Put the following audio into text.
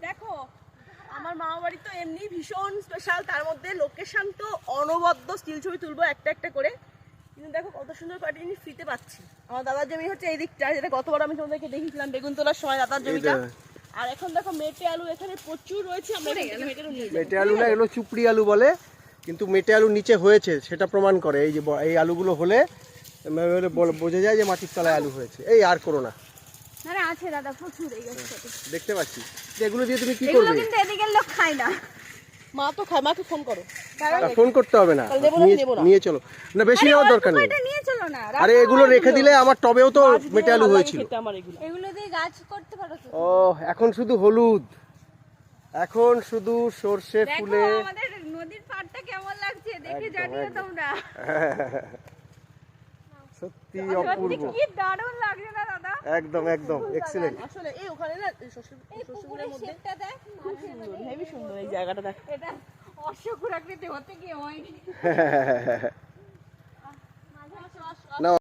দেখো আমার মামা বাড়ি তো এমনি ভীষণ স্পেশাল, তার মধ্যে লোকেশন তো অনবদ্য, স্টিল ছবি তুলবো একটা একটা করে। কিন্তু দেখো কত সুন্দর পাটি ফ্রিতে পাচ্ছি। আমার দাদার জমি হচ্ছে এই দিকটা, যেটা গতবার আমি তোমাদেরকে দেখিয়েছিলাম বেগুন তোলার সময় দাদার জমিটা। আর এখন দেখো মেটে আলু এখানে প্রচুর রয়েছে। আমরা মেটে আলু না, এগুলো চুপড়ি আলু বলে, কিন্তু মেটে আলু নিচে হয়েছে সেটা প্রমাণ করে। এই যে এই আলুগুলো হলে বোঝা যায় যে মাটির তলায় আলু হয়েছে। এই আর করো না, আছে দাদা প্রচুর এই গাছটাতে দেখতে পাচ্ছি। এগুলো দিয়ে তুমি কি করবে? কিন্তু এদিকের লোক খায় না। মা তো খায়, মাকে ফোন করো। ফোন করতে হবে না, নিয়ে চলো না, বেশি নেওয়ার দরকার নেই। নিয়ে চলো না, আরে এগুলো রেখে দিলে আমার টবেও তো মেটে আলু হয়েছিল। এগুলো দিয়ে গাছ করতে পারো তো। ও এখন শুধু হলুদ, এখন শুধু সর্ষে ফুলে। আমাদের নদীর পাড়টা কেমন লাগছে দেখে জানিও তোমরা। সত্যি অপূর্ব, কি দারুণ লাগছে না দাদা? একদম একদম এক্সিলেন্ট। আসলে এই ওখানে না শস্যগুলোর মধ্যে খুব সুন্দর, হেভি সুন্দর এই জায়গাটা। দেখ এটা অশ্বকুর আকৃতি হতে গিয়ে হয়নি।